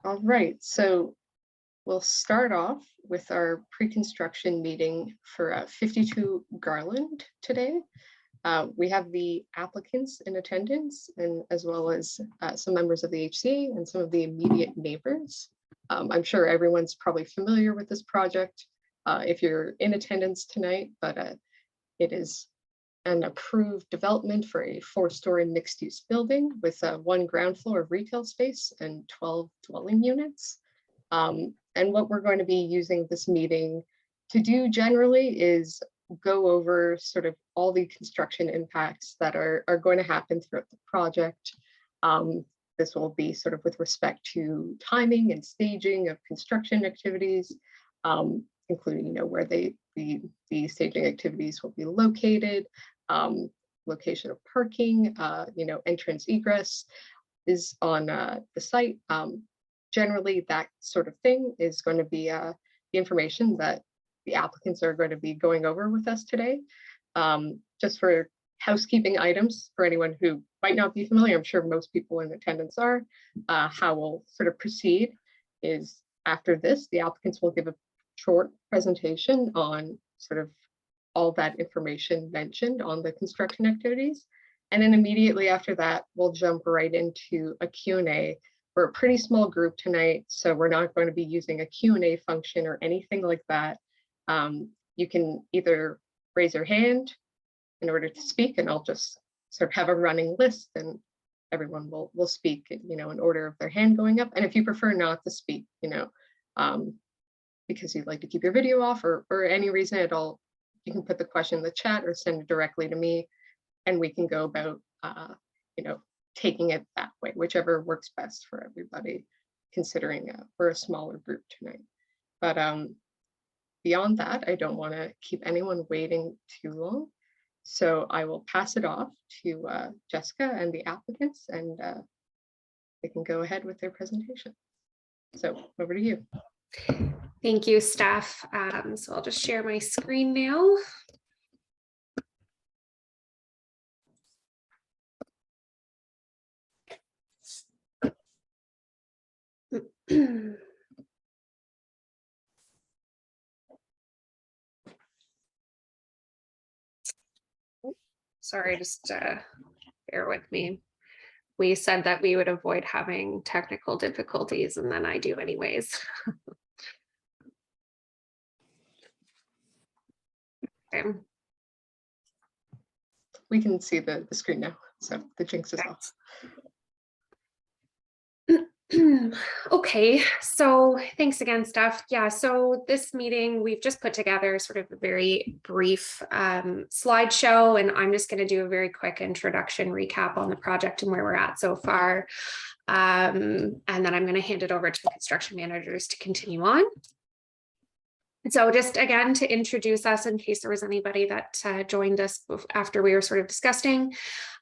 All right, so we'll start off with our pre-construction meeting for 52 Garland today. We have the applicants in attendance, and as well as some members of the HCA and some of the immediate neighbors. I'm sure everyone's probably familiar with this project if you're in attendance tonight, but it is an approved development for a 4-story mixed-use building with 1 ground floor of retail space and 12 dwelling units. And what we're going to be using this meeting to do generally is go over sort of all the construction impacts that are going to happen throughout the project. This will be sort of with respect to timing and staging of construction activities, including, where the staging activities will be located, location of parking, entrance egress is on the site. Generally, that sort of thing is going to be the information that the applicants are going to be going over with us today. Just for housekeeping items for anyone who might not be familiar, I'm sure most people in attendance are, how we'll sort of proceed is after this, the applicants will give a short presentation on sort of all that information mentioned on the construction activities. And then immediately after that, we'll jump right into a Q&A. We're a pretty small group tonight, so we're not going to be using a Q&A function or anything like that. You can either raise your hand in order to speak, and I'll just sort of have a running list and everyone will speak, in order of their hand going up. And if you prefer not to speak, because you'd like to keep your video off or for any reason at all, you can put the question in the chat or send it directly to me, and we can go about, taking it that way, whichever works best for everybody, considering we're a smaller group tonight. But beyond that, I don't want to keep anyone waiting too long. So I will pass it off to Jessica and the applicants, and they can go ahead with their presentation. So over to you. Thank you, Steph. So I'll just share my screen now. Sorry, just bear with me. We said that we would avoid having technical difficulties, and then I do anyways. Okay. We can see the screen now, so the jinx is off. Okay, so thanks again, Steph. Yeah, so this meeting, we've just put together sort of a very brief slideshow, and I'm just going to do a very quick introduction recap on the project and where we're at so far. And then I'm going to hand it over to the construction managers to continue on. So just again, to introduce us in case there was anybody that joined us after we were sort of discussing.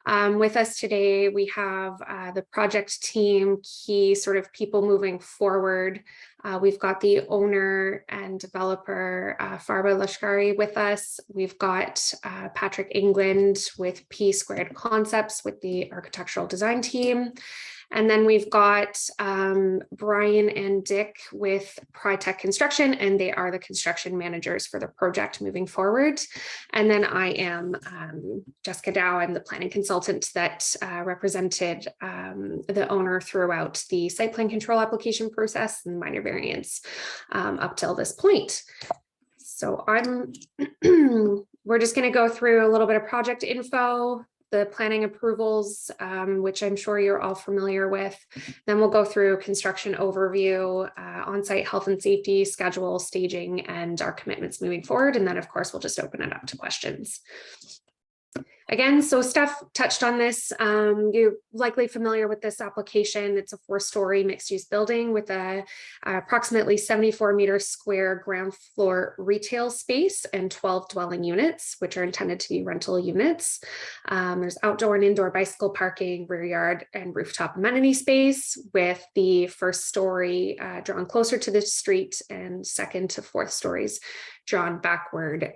With us today, we have the project team, key sort of people moving forward. We've got the owner and developer, Farba Lashkari, with us. We've got Patrick England with P Squared Concepts with the architectural design team. And then we've got Brian and Dick with Prytech Construction, and they are the construction managers for the project moving forward. And then I am Jessica Dow. I'm the planning consultant that represented the owner throughout the site plan control application process and minor variance up till this point. So we're just going to go through a little bit of project info, the planning approvals, which I'm sure you're all familiar with. Then we'll go through construction overview, on-site health and safety, schedule, staging, and our commitments moving forward. And then, of course, we'll just open it up to questions. Again, so Steph touched on this. You're likely familiar with this application. It's a 4-story mixed-use building with a approximately 74-meter square ground floor retail space and 12 dwelling units, which are intended to be rental units. There's outdoor and indoor bicycle parking, rear yard, and rooftop amenity space, with the 1st story drawn closer to the street and 2nd to 4th stories drawn backward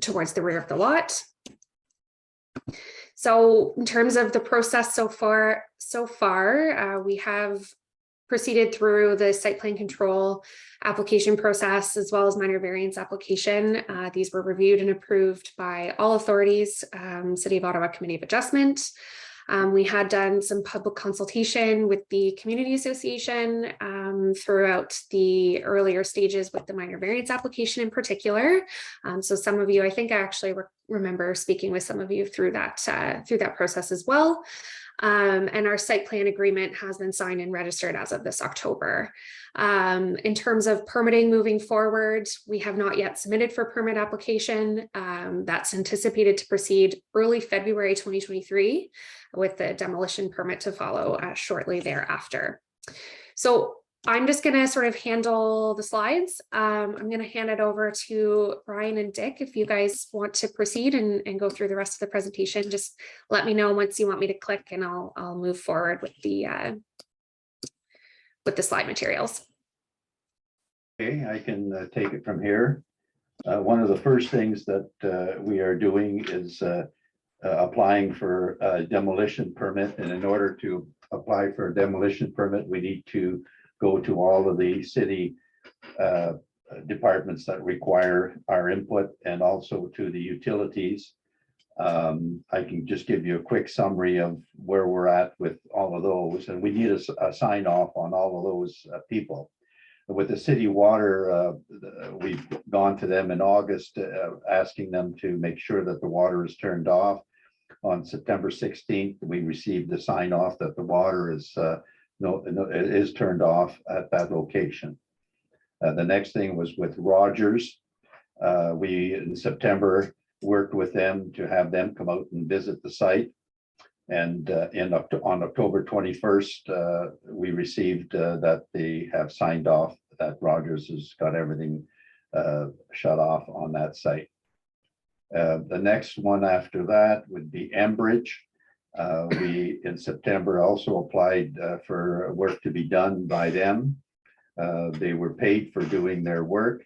towards the rear of the lot. So in terms of the process so far, we have proceeded through the site plan control application process as well as minor variance application. These were reviewed and approved by all authorities, City of Ottawa Committee of Adjustment. We had done some public consultation with the community association throughout the earlier stages with the minor variance application in particular. So some of you, I think I actually remember speaking with some of you through that process as well. And our site plan agreement has been signed and registered as of this October. In terms of permitting moving forward, we have not yet submitted for permit application. That's anticipated to proceed early February 2023 with the demolition permit to follow shortly thereafter. So I'm just going to sort of handle the slides. I'm going to hand it over to Brian and Dick. If you guys want to proceed and go through the rest of the presentation, just let me know once you want me to click and I'll move forward with the slide materials. Okay, I can take it from here. One of the first things that we are doing is applying for a demolition permit. And in order to apply for a demolition permit, we need to go to all of the city departments that require our input and also to the utilities. I can just give you a quick summary of where we're at with all of those, and we need a sign off on all of those people. With the city water, we've gone to them in August asking them to make sure that the water is turned off. On September 16th, we received the sign off that the water is it is turned off at that location. The next thing was with Rogers. We in September worked with them to have them come out and visit the site. And on October 21st, we received that they have signed off that Rogers has got everything shut off on that site. The next one after that would be Enbridge. We in September also applied for work to be done by them. They were paid for doing their work,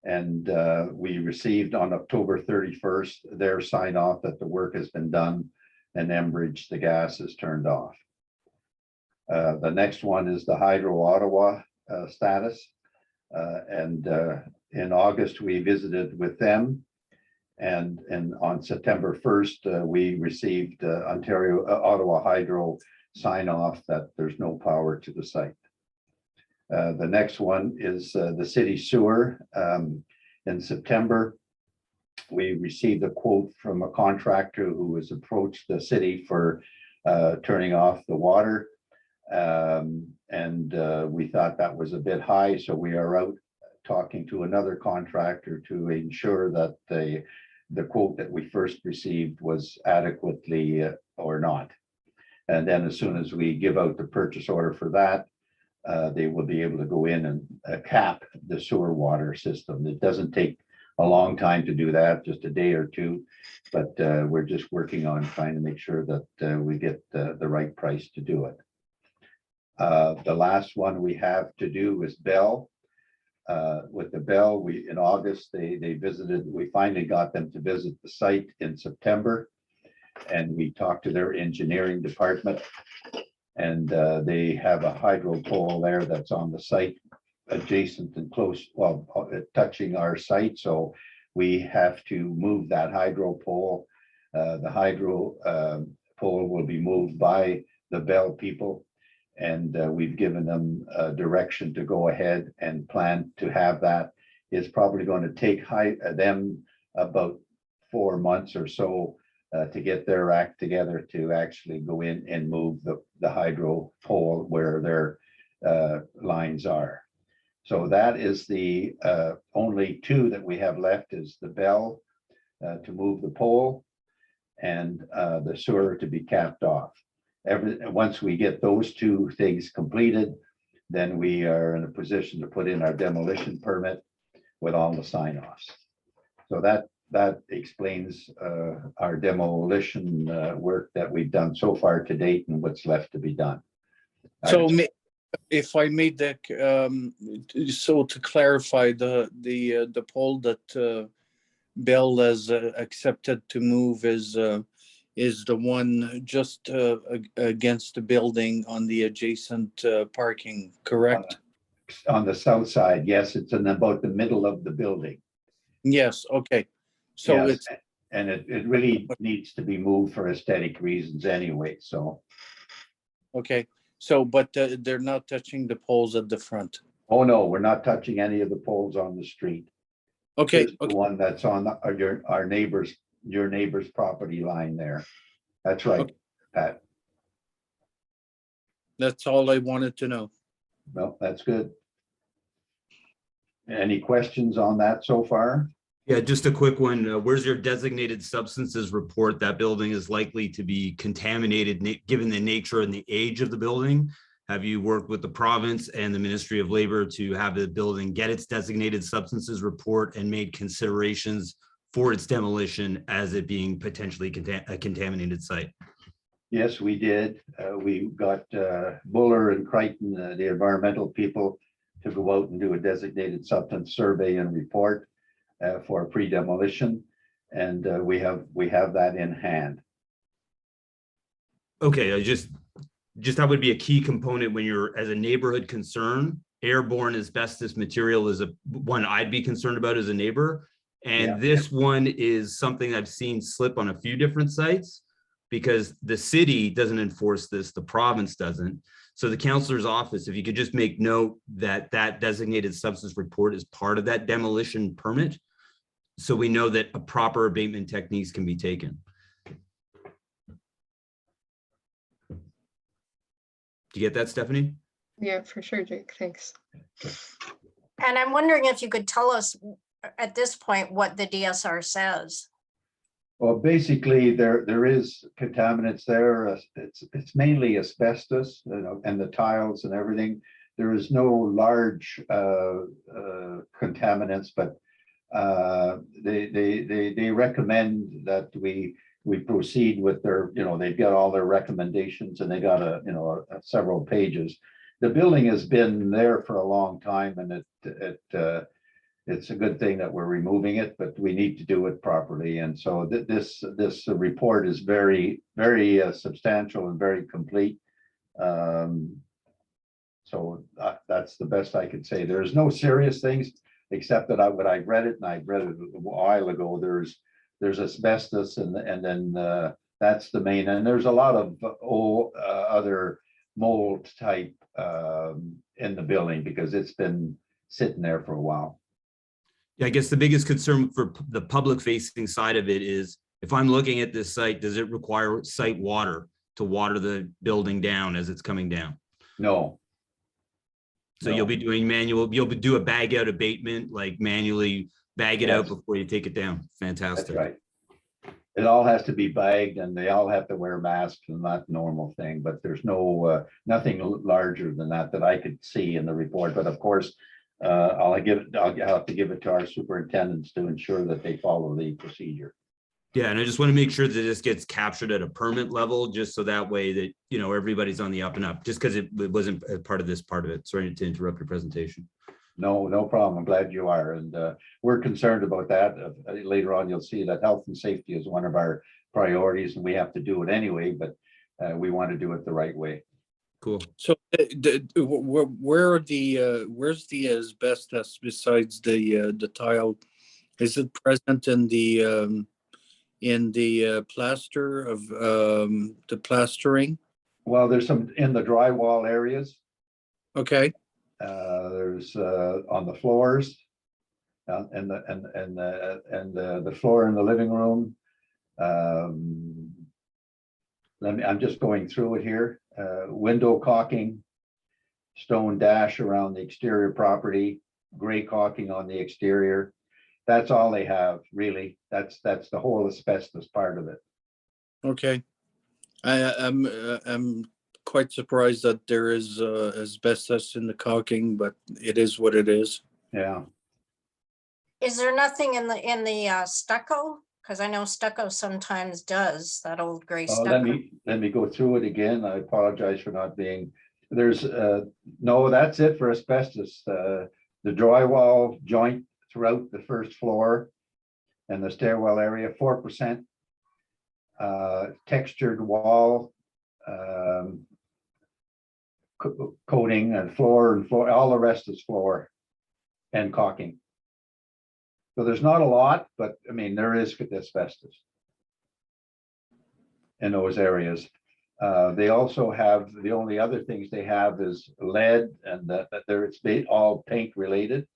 and we received on October 31st their sign off that the work has been done and Enbridge, the gas is turned off. The next one is the Hydro Ottawa status, and in August we visited with them. And on September 1st, we received Ottawa Hydro sign off that there's no power to the site. The next one is the city sewer. In September, we received a quote from a contractor who has approached the city for turning off the water. We thought that was a bit high, so we are out talking to another contractor to ensure that the quote that we first received was adequately or not. And then as soon as we give out the purchase order for that, they will be able to go in and cap the sewer water system. It doesn't take a long time to do that, just a day or two, but we're just working on trying to make sure that we get the right price to do it. The last one we have to do is Bell. With the Bell, in August, they visited, we finally got them to visit the site in September, and we talked to their engineering department, and they have a hydro pole there that's on the site adjacent and close, well, touching our site. So we have to move that hydro pole. The hydro pole will be moved by the Bell people. And we've given them direction to go ahead and plan to have that. It's probably going to take them about 4 months or so to get their act together to actually go in and move the hydro pole where their lines are. So that is the only two that we have left, is the Bell to move the pole and the sewer to be capped off. Once we get those two things completed, then we are in a position to put in our demolition permit with all the sign-offs. So that explains our demolition work that we've done so far to date and what's left to be done. So if I may, Dick, so to clarify, the pole that Bell has accepted to move is is the one just against the building on the adjacent parking, correct? On the south side, yes, it's in about the middle of the building. Yes, okay. So Yes, it's, and it really needs to be moved for aesthetic reasons anyway, so. okay. So, but they're not touching the poles at the front. Oh, no, we're not touching any of the poles on the street. Okay, Just the one that's on our neighbor's, your neighbor's property line there. That's right, Okay. Pat. that's all I wanted to know. Well, that's good. Any questions on that so far? Yeah, just a quick one. Where's your designated substances report? That building is likely to be contaminated, given the nature and the age of the building. Have you worked with the province and the Ministry of Labor to have the building get its designated substances report and made considerations for its demolition as it being potentially a contaminated site? Yes, we did. We got Buller and Crichton, the environmental people, to go out and do a designated substance survey and report for pre-demolition, and we have that in hand. Okay, I just that would be a key component when you're, as a neighborhood concern. Airborne asbestos material is one I'd be concerned about as a neighbor. And Yeah. this one is something I've seen slip on a few different sites because the city doesn't enforce this, the province doesn't. So the councillor's office, if you could just make note that that designated substance report is part of that demolition permit, so we know that a proper abatement techniques can be taken. Do you get that, Stephanie? Yeah, for sure, Jake. Thanks. And I'm wondering if you could tell us at this point what the DSR says. Well, basically, there is contaminants there. It's mainly asbestos, you know, and the tiles and everything. There is no large contaminants, but they recommend that we proceed with their, you know, they've got all their recommendations and they got several pages. The building has been there for a long time, and it's a good thing that we're removing it, but we need to do it properly. And so this report is very, very substantial and very complete. So that's the best I could say. There's no serious things, except that when I read it, and I read it a while ago, there's asbestos, and then that's the main. And there's a lot of other mold type in the building because it's been sitting there for a while. Yeah, I guess the biggest concern for the public facing side of it is, if I'm looking at this site, does it require site water to water the building down as it's coming down? No. So you'll be doing you'll do a bag out abatement, like manually bag it out before you take it down. Fantastic. That's right. It all has to be bagged, and they all have to wear masks, and that's normal thing, but there's no nothing larger than that I could see in the report. But of course, I'll have to give it to our superintendents to ensure that they follow the procedure. Yeah, and I just want to make sure that this gets captured at a permit level, just so that way that, you know, everybody's on the up and up, just because it wasn't a part of this part of it. Sorry to interrupt your presentation. No problem. I'm glad you are. And we're concerned about that. Later on, you'll see that health and safety is one of our priorities, and we have to do it anyway, but we want to do it the right way. Cool. So where's the asbestos besides the tile? Is it present in the plaster of the plastering? Well, there's some in the drywall areas. Okay. There's on the floors, and the floor in the living room. I'm just going through it here. Window caulking, stone dash around the exterior property, gray caulking on the exterior. That's all they have, really. That's the whole asbestos part of it. Okay. I'm quite surprised that there is asbestos in the caulking, but it is what it is. Yeah. Is there nothing in the stucco? Because I know stucco sometimes does, that old gray stucco. Let me go through it again. I apologize for not being, there's no, that's it for asbestos. The drywall joint throughout the first floor and the stairwell area, 4%. textured wall, coating and floor, all the rest is floor and caulking. So there's not a lot, but I mean, there is asbestos in those areas. They also have, the only other things they have is lead, and that it's all paint related.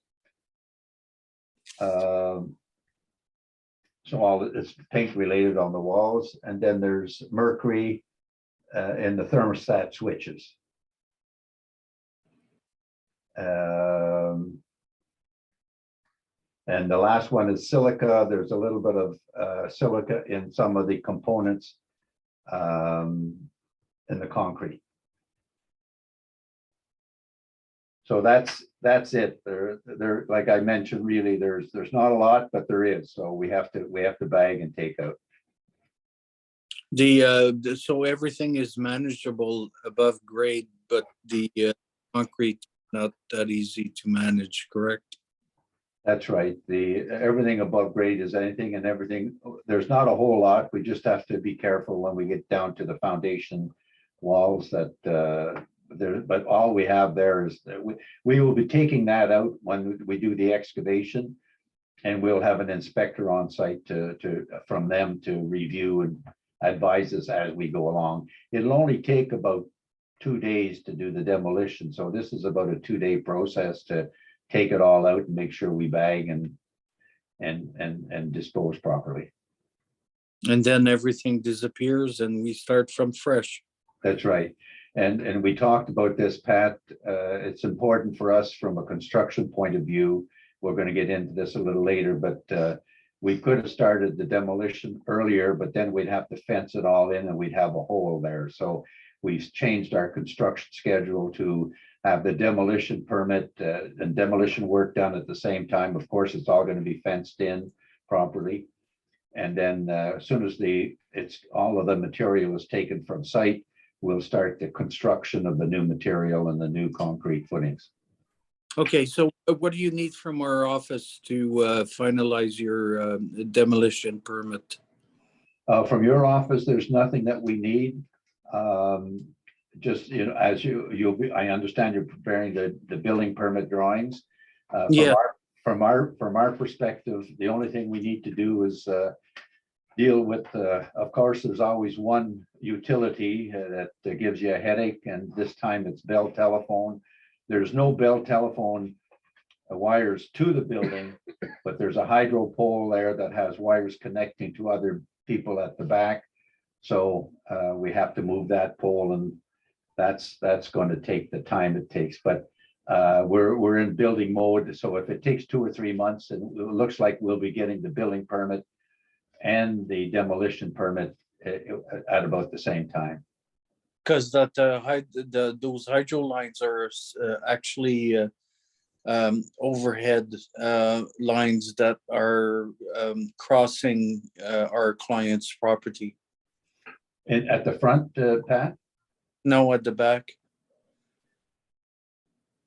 So all it's paint related on the walls, and then there's mercury in the thermostat switches. And the last one is silica. There's a little bit of silica in some of the components in the concrete. So that's it. There, like I mentioned, really, there's not a lot, but there is. So we have to bag and take out. So everything is manageable above grade, but the concrete not that easy to manage, correct? That's right. Everything above grade is anything and everything. There's not a whole lot. We just have to be careful when we get down to the foundation walls that there. But all we have there is that we will be taking that out when we do the excavation, and we'll have an inspector on site from them to review and advise us as we go along. It'll only take about 2 days to do the demolition, so this is about a 2-day process to take it all out and make sure we bag and dispose properly. And then everything disappears and we start from fresh. That's right. And we talked about this, Pat. It's important for us from a construction point of view. We're going to get into this a little later, but we could have started the demolition earlier, but then we'd have to fence it all in and we'd have a hole there. So we've changed our construction schedule to have the demolition permit and demolition work done at the same time. Of course, it's all going to be fenced in properly. And then as soon as all of the material is taken from site, we'll start the construction of the new material and the new concrete footings. Okay, so what do you need from our office to finalize your demolition permit? From your office, there's nothing that we need. Just, as I understand you're preparing the building permit drawings. Yeah. From our perspective, the only thing we need to do is deal with, of course, there's always one utility that gives you a headache, and this time it's Bell Telephone. There's no Bell Telephone wires to the building, but there's a hydro pole there that has wires connecting to other people at the back. So we have to move that pole, and that's going to take the time it takes. But we're in building mode. So if it takes 2 or 3 months, and it looks like we'll be getting the building permit and the demolition permit at about the same time. Because those hydro lines are actually overhead lines that are crossing our client's property. And at the front, Pat? No, at the back.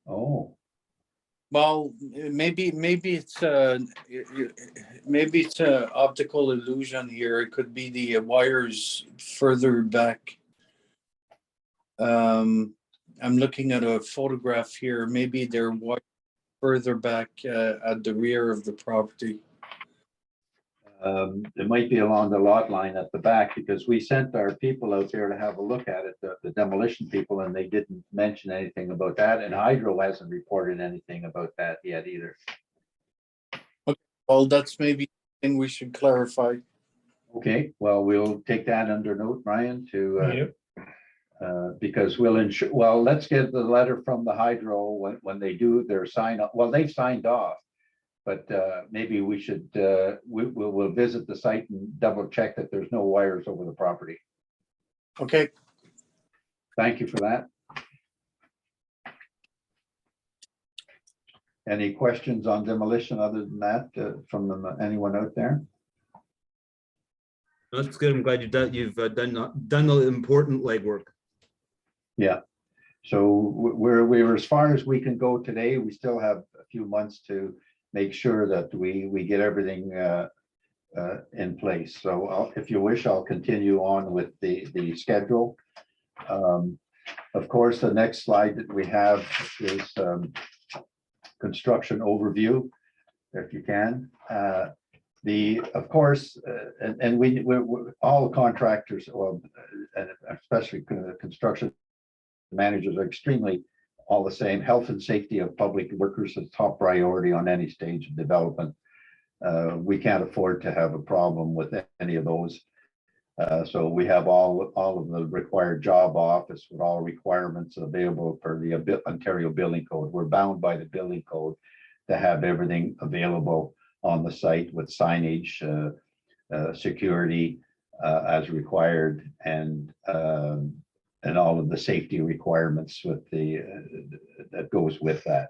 Oh. Well, maybe it's a optical illusion here. It could be the wires further back. I'm looking at a photograph here. Maybe they're further back at the rear of the property. It might be along the lot line at the back, because we sent our people out there to have a look at it, the demolition people, and they didn't mention anything about that. And Hydro hasn't reported anything about that yet either. Okay. Well, that's maybe something we should clarify. Okay, well, we'll take that under note, Ryan, to because we'll ensure. Well, let's get the letter from the Hydro when they do their sign up. Well, they've signed off. But maybe we should, we'll visit the site and double check that there's no wires over the property. Okay. Thank you for that. Any questions on demolition other than that from anyone out there? That's good. I'm glad you've done the important legwork. Yeah. So we're as far as we can go today. We still have a few months to make sure that we get everything in place. So if you wish, I'll continue on with the schedule. Of course, the next slide that we have is construction overview, if you can. Of course, and we're all contractors, well, and especially construction managers, are extremely all the same. Health and safety of public workers is top priority on any stage of development. We can't afford to have a problem with any of those. So we have all of the required job office with all requirements available for the Ontario Building Code. We're bound by the Building Code to have everything available on the site with signage, security as required, and all of the safety requirements with that goes with that.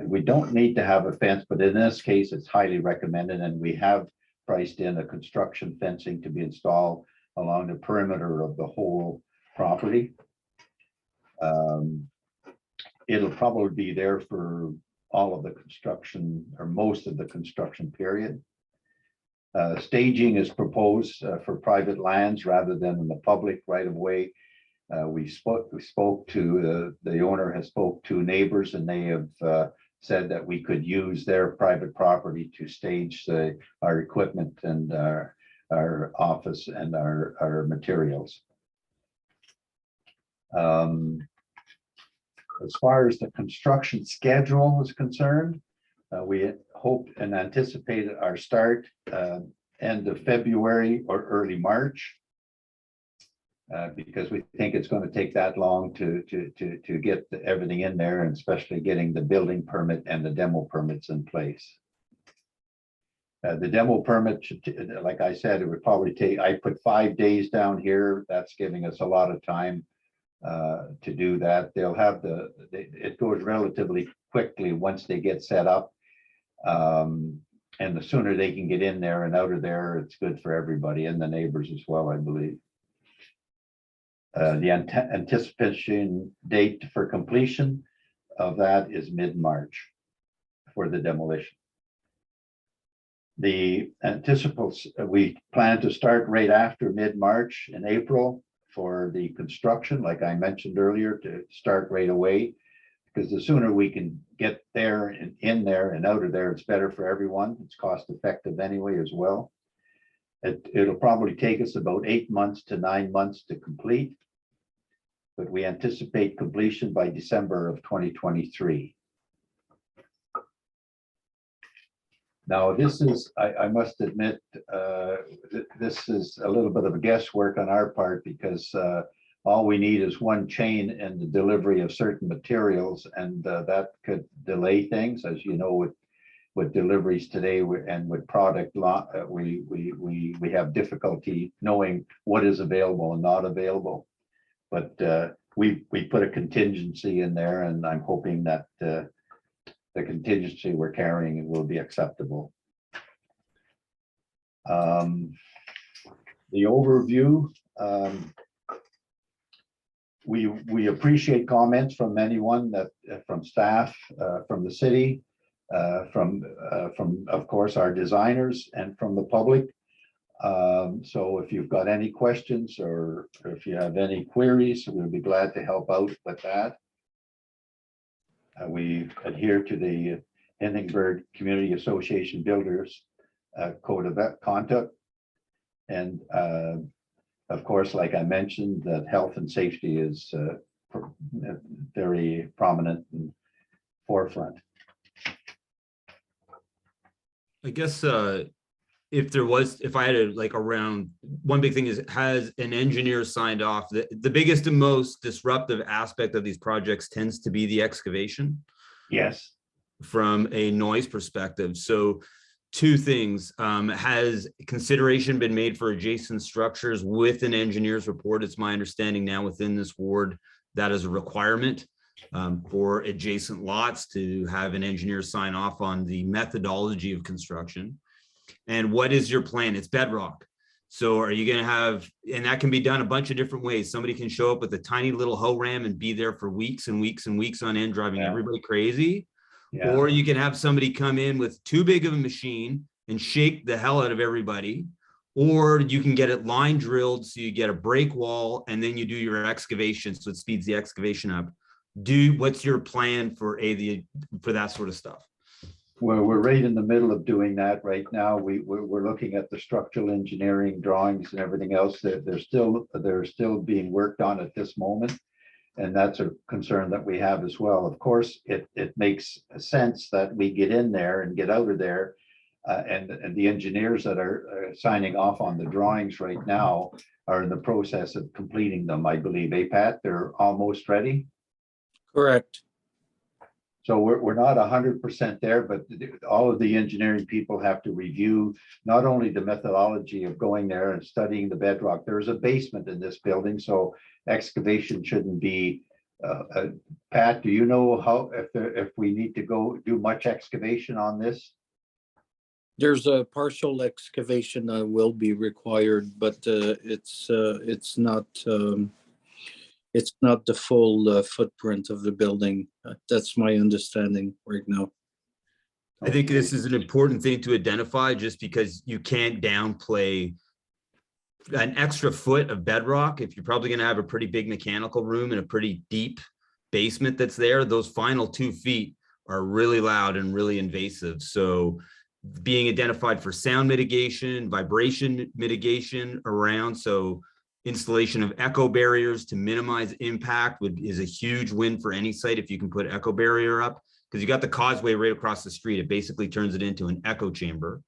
We don't need to have a fence, but in this case, it's highly recommended, and we have priced in a construction fencing to be installed along the perimeter of the whole property. It'll probably be there for all of the construction or most of the construction period. Staging is proposed for private lands rather than in the public right of way. We spoke to the owner has spoke to neighbors, and they have said that we could use their private property to stage our equipment and our office and our materials. As far as the construction schedule is concerned, we hope and anticipate our start end of February or early March. Because we think it's going to take that long to get everything in there, and especially getting the building permit and the demo permits in place. The demo permit should, like I said, it would probably take, I put 5 days down here. That's giving us a lot of time to do that. They'll have it goes relatively quickly once they get set up. And the sooner they can get in there and out of there, it's good for everybody and the neighbors as well, I believe. The anticipation date for completion of that is mid-March for the demolition. We plan to start right after mid-March in April for the construction, like I mentioned earlier, to start right away, because the sooner we can get there and in there and out of there, it's better for everyone. It's cost effective anyway as well. It'll probably take us about 8 months to 9 months to complete, but we anticipate completion by December of 2023. Now, this is, I must admit, this is a little bit of a guesswork on our part, because all we need is one chain in the delivery of certain materials, and that could delay things, as you know, with deliveries today and with product lot, we have difficulty knowing what is available and not available. But we put a contingency in there, and I'm hoping that the contingency we're carrying will be acceptable. The overview. We appreciate comments from anyone that from staff, from the city, from of course our designers, and from the public. So if you've got any questions or if you have any queries, we'll be glad to help out with that. We adhere to the Hindenburg Community Association Builders Code of Conduct, and of course, like I mentioned, that health and safety is very prominent and forefront. I guess if I had to like around, one big thing is, has an engineer signed off? The biggest and most disruptive aspect of these projects tends to be the excavation. Yes. From a noise perspective. So 2 things, has consideration been made for adjacent structures with an engineer's report? It's my understanding now within this ward that is a requirement for adjacent lots to have an engineer sign off on the methodology of construction. And what is your plan? It's bedrock. So are you going to have, and that can be done a bunch of different ways. Somebody can show up with a tiny little hoe ram and be there for weeks and weeks and weeks on end, driving everybody crazy. Yeah. Or you can have somebody come in with too big of a machine and shake the hell out of everybody, or you can get it line drilled so you get a break wall and then you do your excavation so it speeds the excavation up. What's your plan for that sort of stuff? Well, we're right in the middle of doing that right now. We're looking at the structural engineering drawings and everything else. They're still being worked on at this moment. And that's a concern that we have as well. Of course, it makes sense that we get in there and get out of there. And the engineers that are signing off on the drawings right now are in the process of completing them, I believe. Pat, they're almost ready. Correct. So we're not 100% there, but all of the engineering people have to review not only the methodology of going there and studying the bedrock. There is a basement in this building, so excavation shouldn't be. Pat, do you know how if we need to go do much excavation on this? There's a partial excavation that will be required, but it's not the full footprint of the building. That's my understanding right now. I think this is an important thing to identify just because you can't downplay an extra foot of bedrock. If you're probably going to have a pretty big mechanical room and a pretty deep basement that's there, those final 2 feet are really loud and really invasive. So being identified for sound mitigation, vibration mitigation around, so installation of echo barriers to minimize impact is a huge win for any site if you can put echo barrier up, because you got the causeway right across the street. It basically turns it into an echo chamber.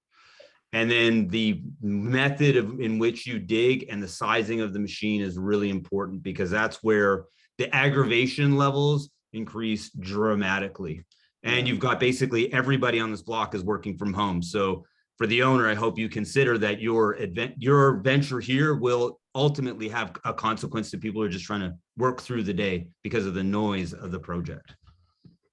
And then the method in which you dig and the sizing of the machine is really important, because that's where the aggravation levels increase dramatically. And you've got basically everybody on this block is working from home. So for the owner, I hope you consider that your venture here will ultimately have a consequence to people who are just trying to work through the day because of the noise of the project.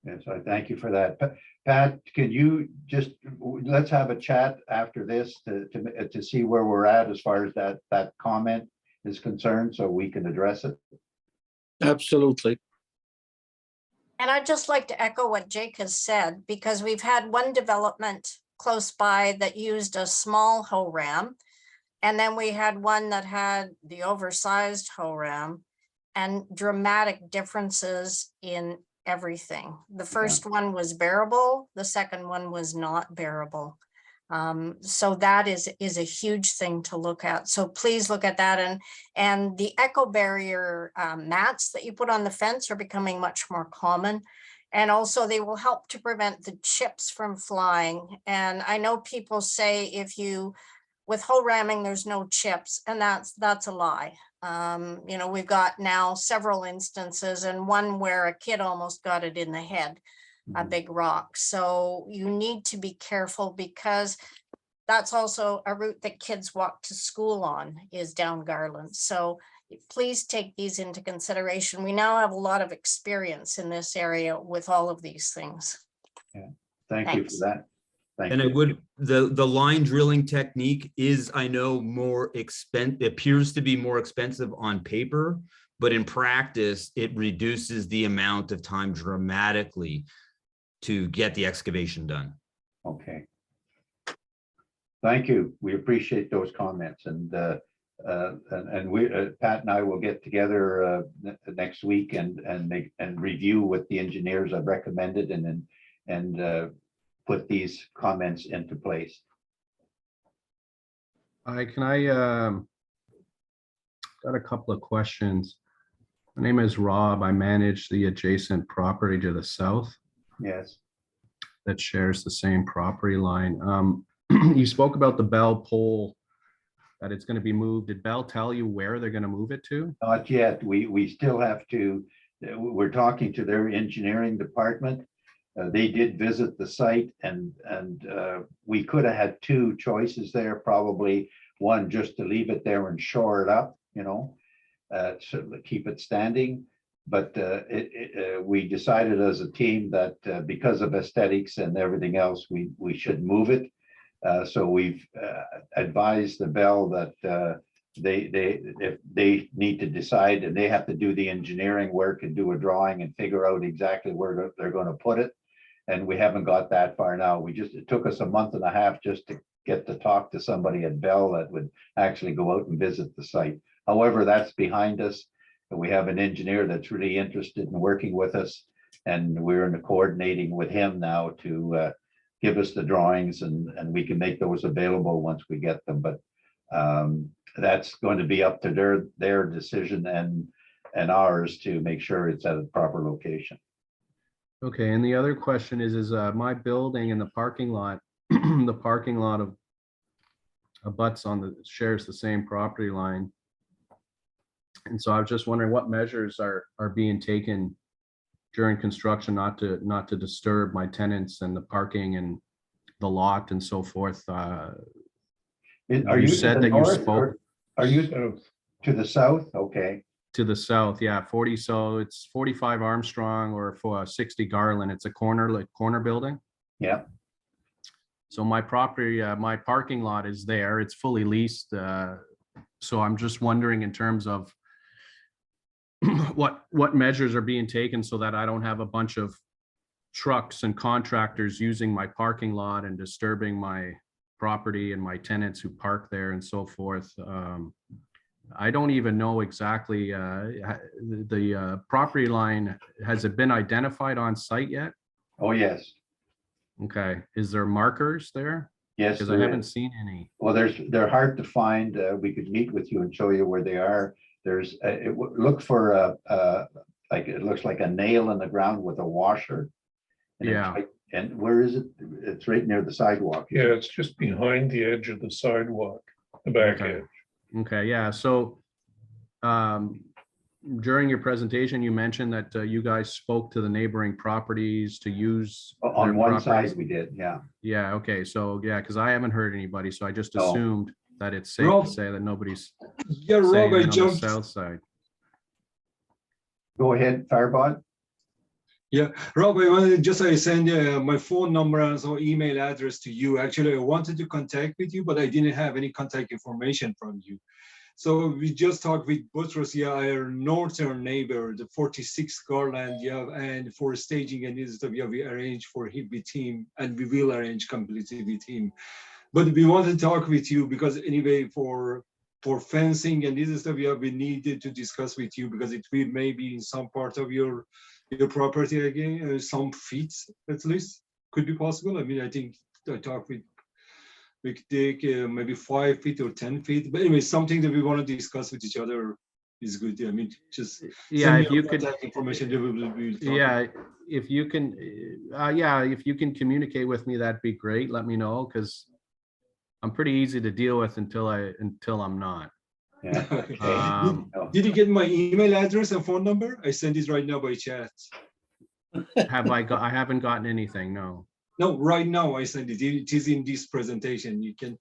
Yes, I thank you for that. Pat, can you just, let's have a chat after this to see where we're at as far as that comment is concerned, so we can address it. Absolutely. And I'd just like to echo what Jake has said, because we've had one development close by that used a small hoe ram. And then we had one that had the oversized hoe ram, and dramatic differences in everything. The first one was bearable. The second one was not bearable. So that is a huge thing to look at. So please look at that. And the echo barrier mats that you put on the fence are becoming much more common. And also they will help to prevent the chips from flying. And I know people say with hoe ramming, there's no chips, and that's a lie. You know, we've got now several instances, and one where a kid almost got it in the head, a big rock. So you need to be careful, because that's also a route that kids walk to school on, is down Garland. So please take these into consideration. We now have a lot of experience in this area with all of these things. Yeah, thank you for that. And the line drilling technique is, I know, more expensive, appears to be more expensive on paper, but in practice, it reduces the amount of time dramatically to get the excavation done. Okay. Thank you. We appreciate those comments, and we, Pat and I will get together next week and review what the engineers have recommended, and put these comments into place. I got a couple of questions. My name is Rob. I manage the adjacent property to the south Yes. that shares the same property line. You spoke about the Bell pole, that it's going to be moved. Did Bell tell you where they're going to move it to? Not yet. We still have to, we're talking to their engineering department. They did visit the site, and we could have had two choices there, probably. One, just to leave it there and shore it up, you know, so keep it standing. But we decided as a team that because of aesthetics and everything else, we should move it. So we've advised the Bell that if they need to decide, and they have to do the engineering work and do a drawing and figure out exactly where they're going to put it. and we haven't got that far now. It took us a month and a half just to get to talk to somebody at Bell that would actually go out and visit the site. However, that's behind us. And we have an engineer that's really interested in working with us. And we're in the coordinating with him now to give us the drawings, and we can make those available once we get them. But that's going to be up to their decision and ours to make sure it's at a proper location. Okay, and the other question is my building and the parking lot, the parking lot of abuts shares the same property line. And so I was just wondering what measures are being taken during construction not to disturb my tenants and the parking and the lot and so forth. Are You you said to the that you north, spoke- or are you to the south? Okay, To the south, yeah, 40. So it's 45 Armstrong or for 60 Garland. It's a corner building. yeah. So my property, my parking lot is there. It's fully leased. So I'm just wondering in terms of what measures are being taken so that I don't have a bunch of trucks and contractors using my parking lot and disturbing my property and my tenants who park there and so forth. I don't even know exactly the property line. Has it been identified on site yet? Oh, yes. Okay, is there markers there? Yes. Because I there haven't is. seen any. Well, they're hard to find. We could meet with you and show you where they are. Look for like, it looks like a nail in the ground with a washer. And it's Yeah. right- And where is it? It's right near the sidewalk. Yeah, it's just behind the edge of the sidewalk, the back Okay. edge. Okay, yeah, so during your presentation, you mentioned that you guys spoke to the neighboring properties to use. On their one properties. side we did, yeah. Yeah, okay, so yeah, because I haven't heard anybody, so I just No. assumed that it's safe Rob. to say that nobody's Yeah, saying Rob, I it on the jumped. south side. Go ahead, Fireball. Yeah, Rob, I wanted just I send my phone number and so email address to you. Actually, I wanted to contact with you, but I didn't have any contact information from you. So we just talked with Butros, yeah, our northern neighbor, the 46 Garland, yeah, and for staging and this stuff, yeah, we arranged for him with him, and we will arrange completely with him. But we want to talk with you because anyway, for fencing and this stuff, yeah, we needed to discuss with you because it will maybe in some part of your property again, some feet at least could be possible. I mean, I think I talked with Dick, maybe 5 feet or 10 feet. But anyway, something that we want to discuss with each other is good. I mean, just Yeah, send me if your you could, contact information, that we'll talk. yeah, if you can, yeah, if you can communicate with me, that'd be great. Let me know, because I'm pretty easy to deal with until I'm not. Yeah. Okay. Oh, Did you get my email address and phone number? I send it right now by chat. I haven't gotten anything, no. No, right now I send it. It is in this presentation. You can,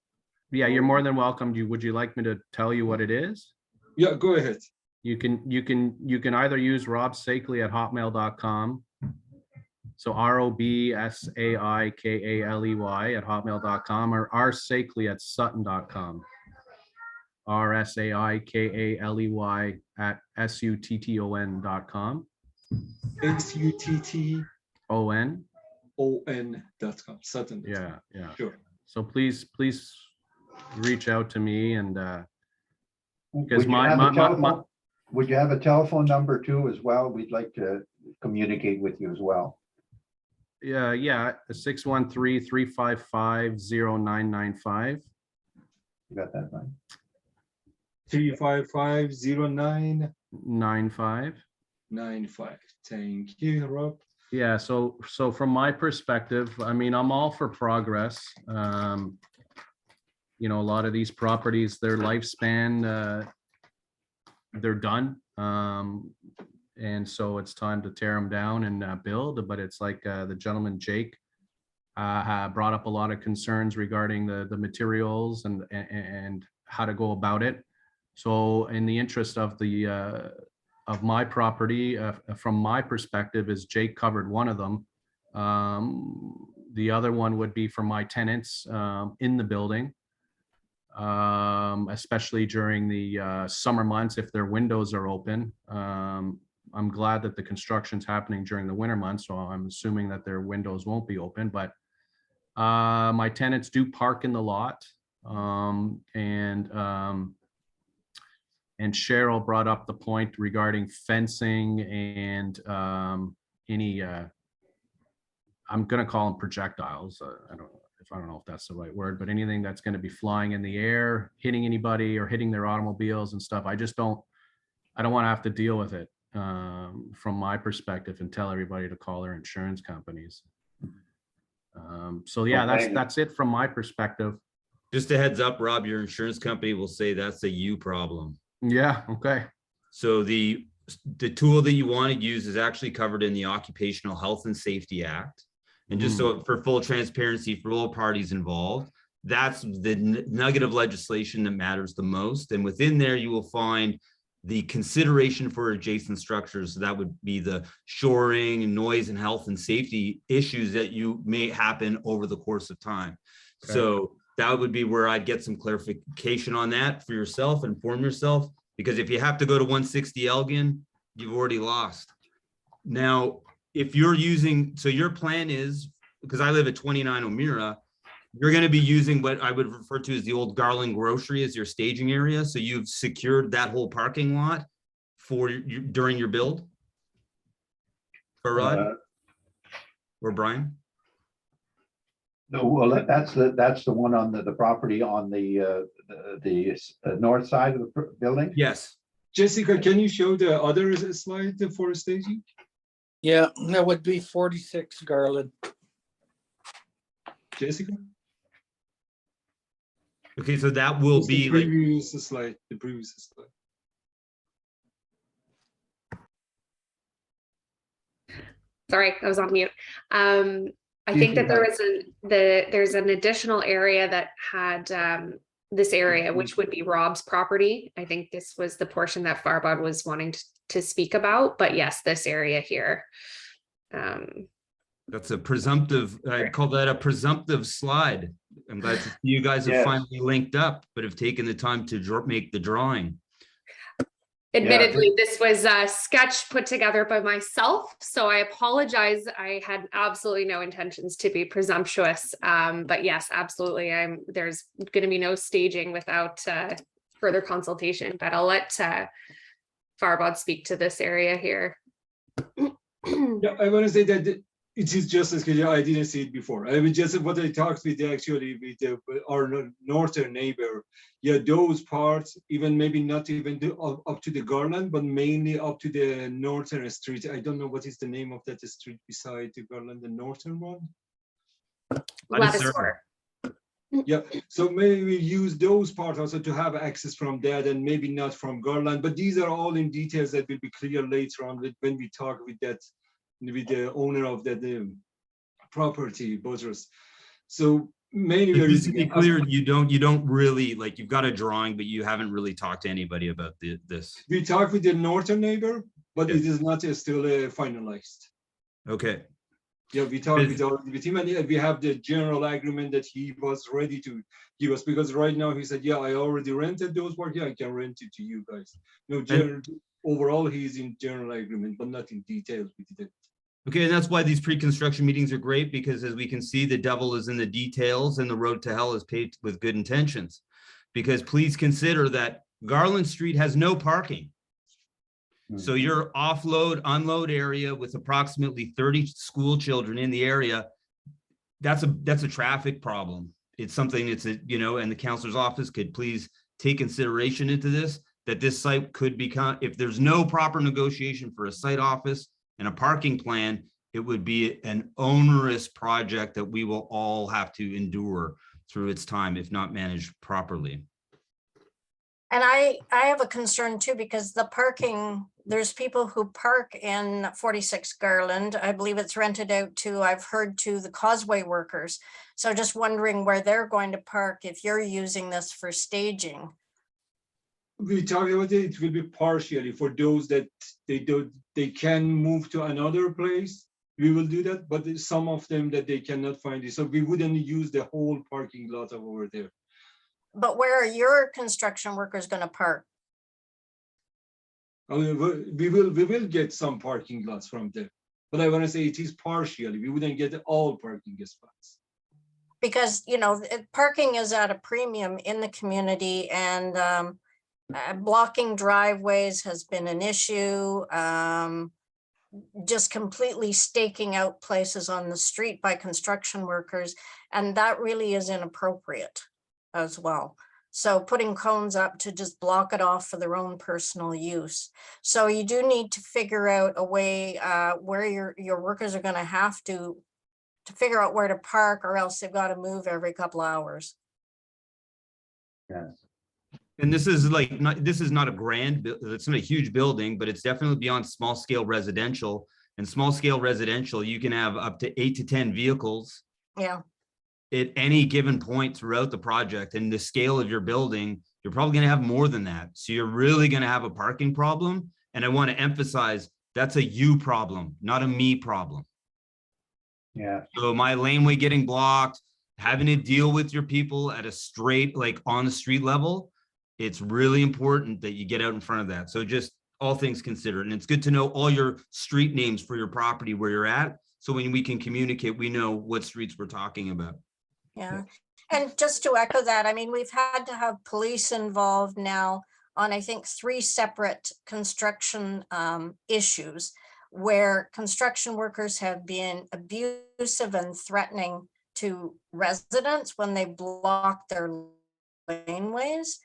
Yeah, you're more than welcome. Would you like me to tell you what it is? yeah, go ahead. You can either use robsakeley@hotmail.com. So ROBSAIKALEY@hotmail.com or rsakeley@sutton.com. RSAIKALEY@SUTTON.com. SUTTON.com. Sutton. Yeah, yeah. Sure. So please reach out to me and Would because you my have a telephone- would you have a telephone number too as well? We'd like to communicate with you as well. yeah, 613-355-0995. You got that right? 355-0995. 95. Thank you, Rob. Yeah, so from my perspective, I mean, I'm all for progress. You know, a lot of these properties, their lifespan, they're done. And so it's time to tear them down and build, but it's like the gentleman Jake brought up a lot of concerns regarding the materials and how to go about it. So in the interest of of my property, from my perspective, is Jake covered one of them. The other one would be for my tenants in the building, especially during the summer months if their windows are open. I'm glad that the construction's happening during the winter months, so I'm assuming that their windows won't be open, but my tenants do park in the lot. And Cheryl brought up the point regarding fencing and any, I'm gonna call them projectiles. I don't know if that's the right word, but anything that's gonna be flying in the air, hitting anybody or hitting their automobiles and stuff. I don't want to have to deal with it from my perspective and tell everybody to call their insurance companies. So yeah, Okay. that's it from my perspective. Just a heads up, Rob, your insurance company will say that's a you problem. Yeah, okay. So the tool that you want to use is actually covered in the Occupational Health and Safety Act. And just so for full transparency for all parties involved, that's the nugget of legislation that matters the most. And within there, you will find the consideration for adjacent structures. So that would be the shoring, noise, and health and safety issues that you may happen over the course of time. Okay. So that would be where I'd get some clarification on that for yourself, inform yourself, because if you have to go to 160 Elgin, you've already lost. Now, if you're using, so your plan is, because I live at 29 O'Meara, you're going to be using what I would refer to as the old Garland grocery as your staging area. So you've secured that whole parking lot for you during your build? For Rod or Brian? No, well, that's the one on the property on the north side of the building. Yes. Jessica, can you show the other slide for staging? Yeah, that would be 46 Garland. Jessica? Okay, so that will Just be the like, previous slide, the previous slide. Sorry, I was on mute. I think that there was there's an additional area that had this area, which would be Rob's property. I think this was the portion that Farbod was wanting to speak about, but yes, this area here. that's a presumptive, I'd call that a presumptive slide. I'm glad to see you guys have Yes. finally linked up, but have taken the time to make the drawing. Admittedly, this was a sketch put together by myself, so I apologize. I had absolutely no intentions to be presumptuous. But yes, absolutely. There's going to be no staging without further consultation, but I'll let Farbod speak to this area here. Yeah, I want to say that it is just as clear. I didn't see it before. I mean, just what I talked with actually with our northern neighbor. Yeah, those parts, even maybe not even up to the Garland, but mainly up to the northern street. I don't know what is the name of that street beside the Garland, the northern one. Lattisaur. Yeah, so maybe we use those parts also to have access from that and maybe not from Garland, but these are all in details that will be clear later on when we talk with the owner of that property, Butters. So mainly Just to be clear, you don't really, like, you've got a drawing, but you haven't really talked to anybody about this. We talked with the northern neighbor, but Yeah. it is not still finalized. Okay. Yeah, we talked with him, and we have the general agreement that he was ready to give us, because right now he said, yeah, I already rented those parts. Yeah, I can rent it to you guys. No, overall, he's in general agreement, but not in details. We didn't. Okay, and that's why these pre-construction meetings are great, because as we can see, the devil is in the details and the road to hell is paved with good intentions. Because please consider that Garland Street has no parking. So your offload, unload area with approximately 30 school children in the area, that's a traffic problem. It's something it's and the counselor's office could please take consideration into this, that this site could become, if there's no proper negotiation for a site office and a parking plan, it would be an onerous project that we will all have to endure through its time if not managed properly. And I have a concern too, because the parking, there's people who park in 46 Garland. I believe it's rented out to, I've heard, to the causeway workers. So just wondering where they're going to park if you're using this for staging. We talked about it. It will be partially for those that they can move to another place. We will do that, but there's some of them that they cannot find it. So we wouldn't use the whole parking lot over there. But where are your construction workers going to park? I mean, we will get some parking lots from them, but I want to say it is partially. We wouldn't get all parking spots. Because, parking is at a premium in the community, and blocking driveways has been an issue. Just completely staking out places on the street by construction workers, and that really is inappropriate as well. So putting cones up to just block it off for their own personal use. So you do need to figure out a way where your workers are going to have to figure out where to park, or else they've got to move every couple hours. Yes. And this is like, this is not a it's not a huge building, but it's definitely beyond small scale residential. And small scale residential, you can have up to 8 to 10 vehicles Yeah. at any given point throughout the project. And the scale of your building, you're probably going to have more than that. So you're really going to have a parking problem. And I want to emphasize that's a you problem, not a me problem. Yeah. So my laneway getting blocked, having to deal with your people at a straight, like on the street level, it's really important that you get out in front of that. So just all things considered. And it's good to know all your street names for your property where you're at. So when we can communicate, we know what streets we're talking about. Yeah. And just to echo that, I mean, we've had to have police involved now on, I think, 3 separate construction issues where construction workers have been abusive and threatening to residents when they block their laneways.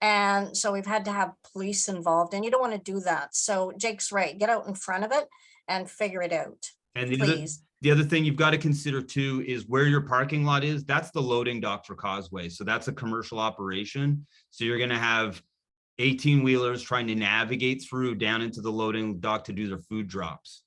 And so we've had to have police involved, and you don't want to do that. So Jake's right, get out in front of it and figure it out. And Please. the other thing you've got to consider too is where your parking lot is. That's the loading dock for Causeway. So that's a commercial operation. So you're going to have 18 wheelers trying to navigate through down into the loading dock to do their food drops.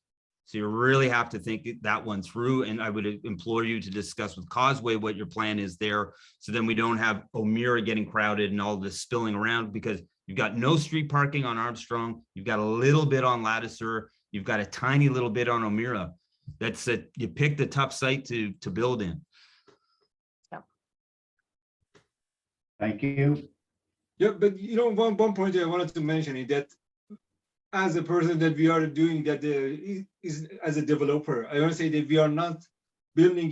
So you really have to think that one through. And I would implore you to discuss with Causeway what your plan is there. So then we don't have O'Meara getting crowded and all this spilling around, because you've got no street parking on Armstrong. You've got a little bit on Lattiser. You've got a tiny little bit on O'Meara. That's it. You picked a tough site to build in. Thank you. Yeah, but one point I wanted to mention is that as a person that we are doing that is as a developer, I want to say that we are not building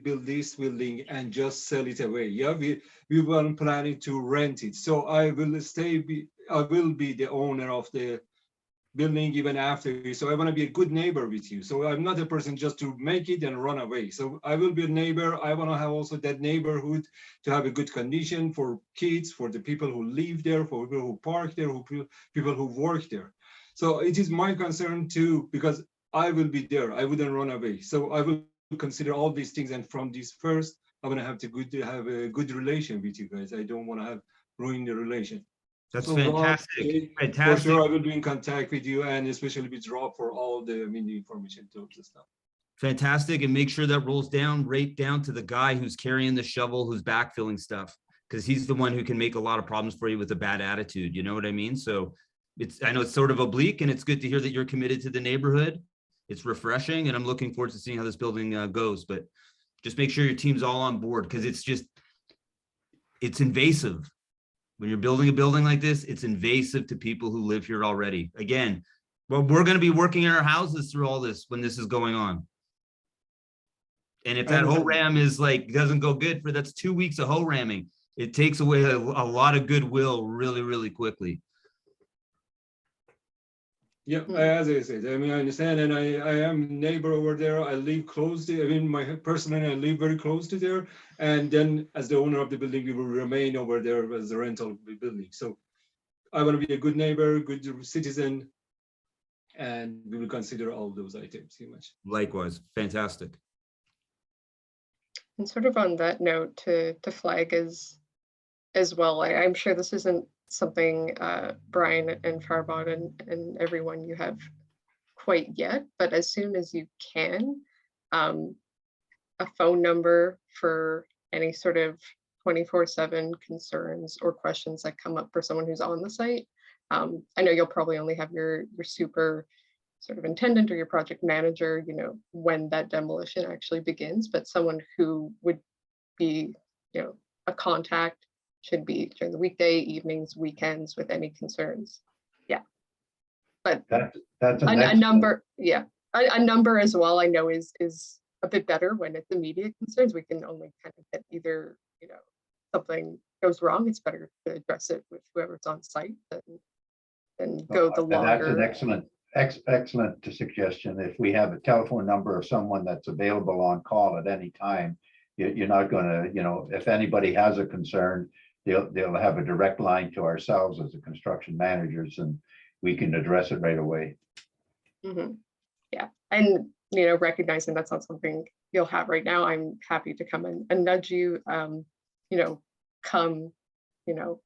build this building and just sell it away. Yeah, we were planning to rent it. So I will be the owner of the building even after. So I want to be a good neighbor with you. So I'm not a person just to make it and run away. So I will be a neighbor. I want to have also that neighborhood to have a good condition for kids, for the people who live there, for people who park there, people who work there. So it is my concern too, because I will be there. I wouldn't run away. So I will consider all these things. And from this first, I want to have a good relation with you guys. I don't want to ruin the relation. That's So fantastic. For Fantastic. sure, I will be in contact with you, and especially with Rob for all the information tools and stuff. Fantastic. And make sure that rolls down right down to the guy who's carrying the shovel, who's backfilling stuff, because he's the one who can make a lot of problems for you with a bad attitude. You know what I mean? So I know it's sort of oblique, and it's good to hear that you're committed to the neighborhood. It's refreshing, and I'm looking forward to seeing how this building goes. But just make sure your team's all on board, because it's invasive. When you're building a building like this, it's invasive to people who live here already. Again, well, we're going to be working in our houses through all this when this is going on. And if that hoe ram is doesn't go good that's 2 weeks of hoe ramming. It takes away a lot of goodwill really, really quickly. Yeah, as I said, I mean, I understand, and I am neighbor over there. I live close to, I mean, personally, I live very close to there. And then as the owner of the building, we will remain over there as a rental building. So I want to be a good neighbor, good citizen, and we will consider all those items very much. Likewise, fantastic. And sort of on that note, to flag as well, I'm sure this isn't something Brian and Farbod and everyone you have quite yet, but as soon as you can, a phone number for any sort of 24/7 concerns or questions that come up for someone who's on the site. I know you'll probably only have your super sort of intendant or your project manager, when that demolition actually begins, but someone who would be, a contact should be during the weekday, evenings, weekends with any concerns. Yeah. But That's a an excellent, number, yeah, a number as well, I know is a bit better when it's immediate concerns. We can only kind of get either, you know, something goes wrong, it's better to address it with whoever's on site than go the and that's an longer. excellent suggestion. If we have a telephone number of someone that's available on call at any time, you're not gonna, you know, if anybody has a concern, they'll have a direct line to ourselves as the construction managers, and we can address it right away. Mhm. Yeah, and you know, recognizing that's not something you'll have right now, I'm happy to come and nudge you, you know, come, you know,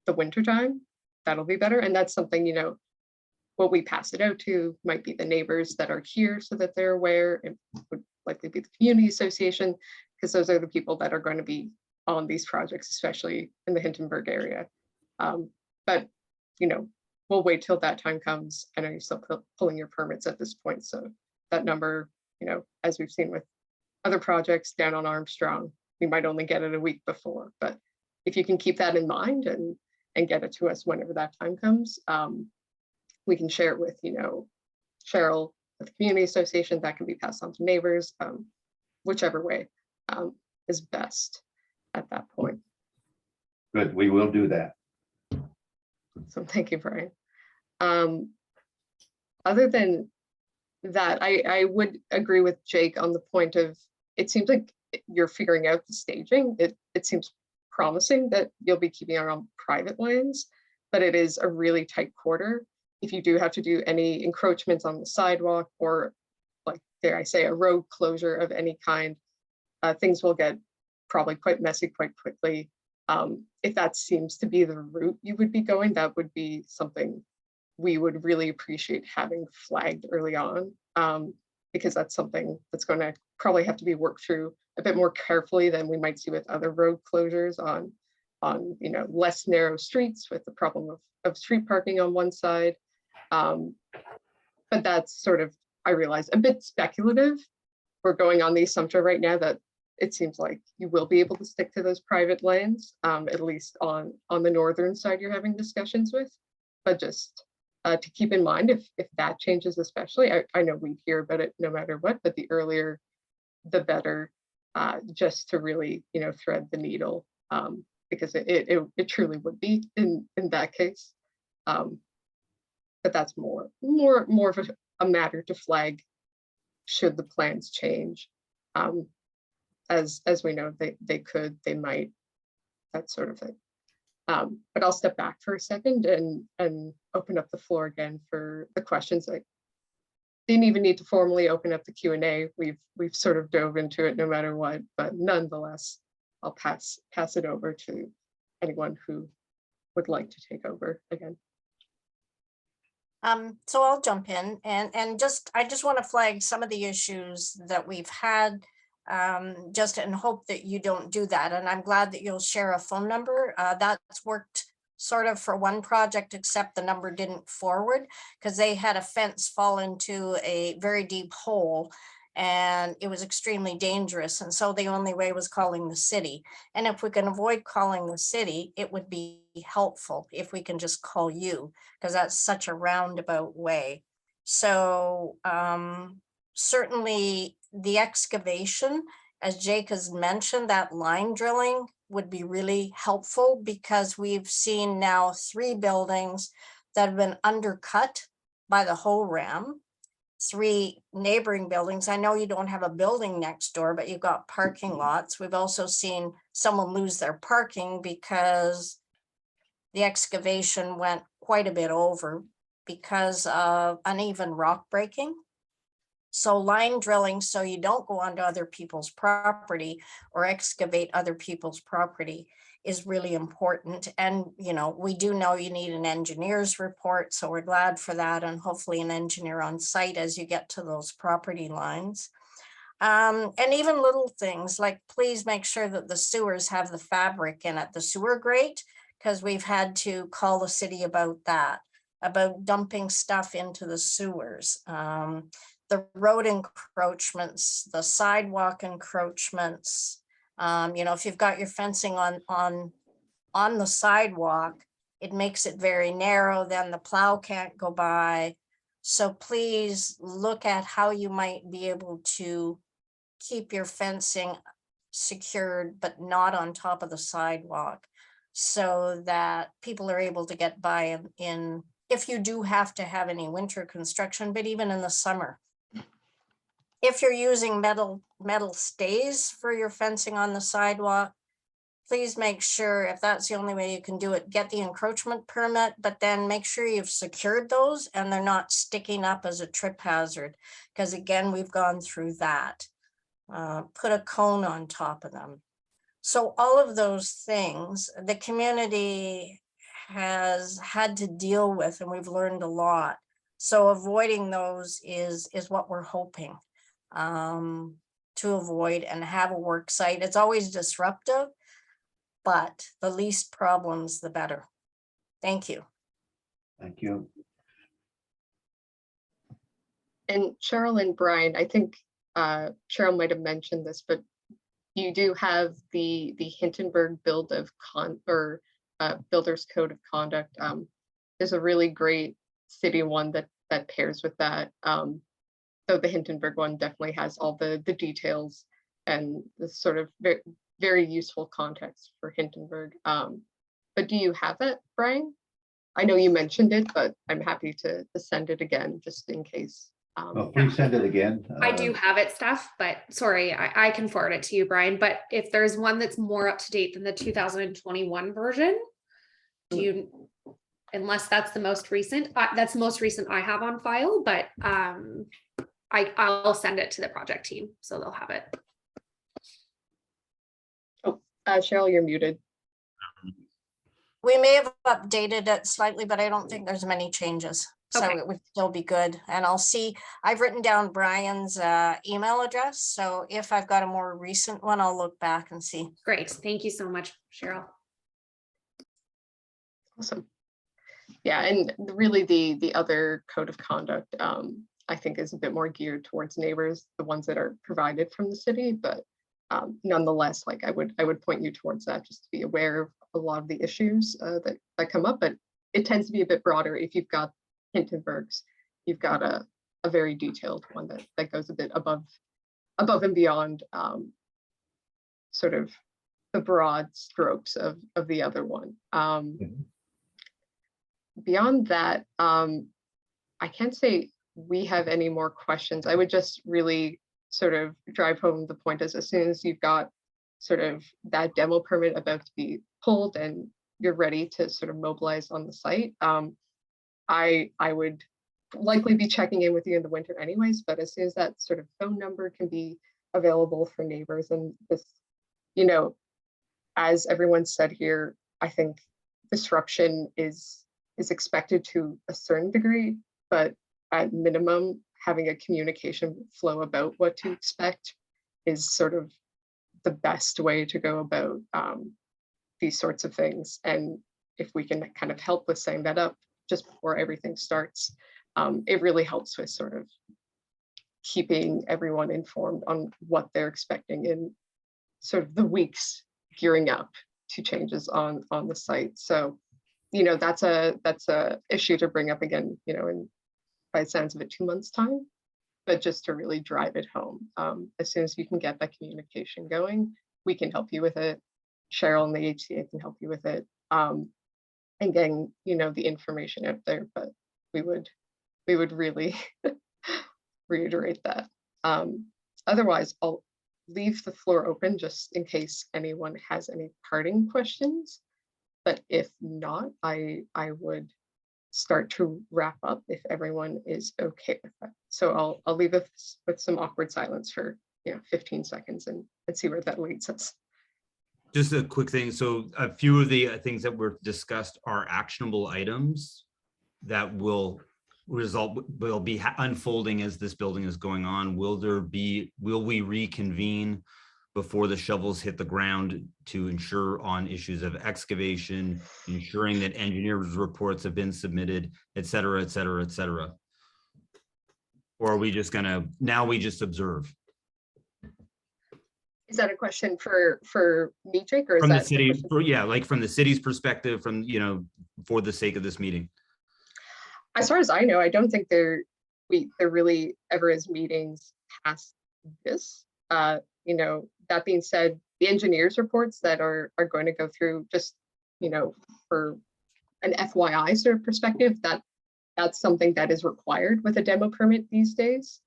the winter time, that'll be better. And that's something, you know, what we pass it out to might be the neighbors that are here so that they're aware. It would likely be the community association, because those are the people that are going to be on these projects, especially in the Hintonburg area. But, you know, we'll wait till that time comes. I know you're still pulling your permits at this point. So that number, you know, as we've seen with other projects down on Armstrong, we might only get it a week before. But if you can keep that in mind and get it to us whenever that time comes, we can share it with, you know, Cheryl with the community association, that can be passed on to neighbors, whichever way is best at that point. Good, we will do that. So thank you, Brian. Other than that, I would agree with Jake on the point of, it seems like you're figuring out the staging. It seems promising that you'll be keeping it on private lands, but it is a really tight quarter. If you do have to do any encroachments on the sidewalk, or like, dare I say, a road closure of any kind, things will get probably quite messy quite quickly. If that seems to be the route you would be going, that would be something we would really appreciate having flagged early on, because that's something that's going to probably have to be worked through a bit more carefully than we might see with other road closures on you know, less narrow streets with the problem of street parking on one side. But that's sort of, I realize, a bit speculative. We're going on the assumption right now that it seems like you will be able to stick to those private lanes, at least on the northern side you're having discussions with. But just to keep in mind, if that changes, especially, I know we'd hear about it no matter what, but the earlier, the better, just to really, you know, thread the needle, because it truly would be in that case. But that's more of a matter to flag should the plans change. As we know, they might, that sort of thing. But I'll step back for a second and open up the floor again for the questions. I didn't even need to formally open up the Q&A. We've sort of dove into it no matter what, but nonetheless, I'll pass it over to anyone who would like to take over again. So I'll jump in and I just want to flag some of the issues that we've had, just in hope that you don't do that. And I'm glad that you'll share a phone number. That's worked sort of for one project, except the number didn't forward because they had a fence fall into a very deep hole and it was extremely dangerous. And so the only way was calling the city. And if we can avoid calling the city, it would be helpful if we can just call you, because that's such a roundabout way. So certainly the excavation, as Jake has mentioned, that line drilling would be really helpful, because we've seen now 3 buildings that have been undercut by the whole ram. 3 neighboring buildings. I know you don't have a building next door, but you've got parking lots. We've also seen someone lose their parking because the excavation went quite a bit over because of uneven rock breaking. So line drilling, so you don't go onto other people's property or excavate other people's property, is really important. And, you know, we do know you need an engineer's report, so we're glad for that, and hopefully an engineer on site as you get to those property lines. And even little things like, please make sure that the sewers have the fabric in it, the sewer grate, because we've had to call the city about that, about dumping stuff into the sewers. The road encroachments, the sidewalk encroachments, You know, if you've got your fencing on the sidewalk, it makes it very narrow, then the plow can't go by. So please look at how you might be able to keep your fencing secured, but not on top of the sidewalk, so that people are able to get by in, if you do have to have any winter construction, but even in the summer. If you're using metal stays for your fencing on the sidewalk, please make sure, if that's the only way you can do it, get the encroachment permit, but then make sure you've secured those and they're not sticking up as a trip hazard. Because again, we've gone through that. Put a cone on top of them. So all of those things the community has had to deal with, and we've learned a lot. So avoiding those is what we're hoping to avoid and have a work site. It's always disruptive, but the least problems, the better. Thank you. Thank you. And Cheryl and Brian, I think Cheryl might have mentioned this, but you do have the Hintonburg Builders Code of Conduct. There's a really great city one that pairs with that. So the Hintonburg one definitely has all the details and the sort of very useful context for Hintonburg. But do you have it, Brian? I know you mentioned it, but I'm happy to send it again just in case. Well, please send it again. I do have it, Steph, but sorry, I can forward it to you, Brian. But if there's one that's more up to date than the 2021 version, do you, unless that's the most recent, that's the most recent I have on file, but I'll send it to the project team so they'll have it. Oh, Cheryl, you're muted. We may have updated it slightly, but I don't think there's many changes. So Okay. it would still be good. And I'll see, I've written down Brian's email address. So if I've got a more recent one, I'll look back and see. Great. Thank you so much, Cheryl. Awesome. Yeah, and really the other code of conduct, I think is a bit more geared towards neighbors, the ones that are provided from the city, but nonetheless, like I would point you towards that just to be aware of a lot of the issues that come up, but it tends to be a bit broader. If you've got Hintonburg's, you've got a very detailed one that goes a bit above and beyond sort of the broad strokes of the other one. Beyond that, I can't say we have any more questions. I would just really sort of drive home the point as soon as you've got sort of that demo permit about to be pulled and you're ready to sort of mobilize on the site. I would likely be checking in with you in the winter anyways, but as soon as that sort of phone number can be available for neighbors, and this, you know, as everyone said here, I think disruption is expected to a certain degree, but at minimum, having a communication flow about what to expect is sort of the best way to go about these sorts of things. And if we can kind of help with setting that up just before everything starts, it really helps with sort of keeping everyone informed on what they're expecting in sort of the weeks gearing up to changes on the site. So, you know, that's a issue to bring up again, you know, in, by the sounds of it, 2 months time, but just to really drive it home. As soon as you can get that communication going, we can help you with it. Cheryl and the HCA can help you with it. And getting, you know, the information out there, but we would really reiterate that. Otherwise, I'll leave the floor open just in case anyone has any parting questions. But if not, I would start to wrap up if everyone is okay with that. So I'll leave us with some awkward silence for 15 seconds and see where that leads us. Just a quick thing. So a few of the things that were discussed are actionable items that will be unfolding as this building is going on. Will we reconvene before the shovels hit the ground to ensure on issues of excavation, ensuring that engineers' reports have been submitted, et cetera, et cetera, et cetera? Or are we just gonna, now we just observe? Is that a question for me, Jake, or is From the that a city, question- yeah, like from the city's perspective, from, for the sake of this meeting. As far as I know, I don't think there really ever is meetings past this. That being said, the engineers reports that are going to go through, just, for an FYI sort of perspective, that's something that is required with a demo permit these days.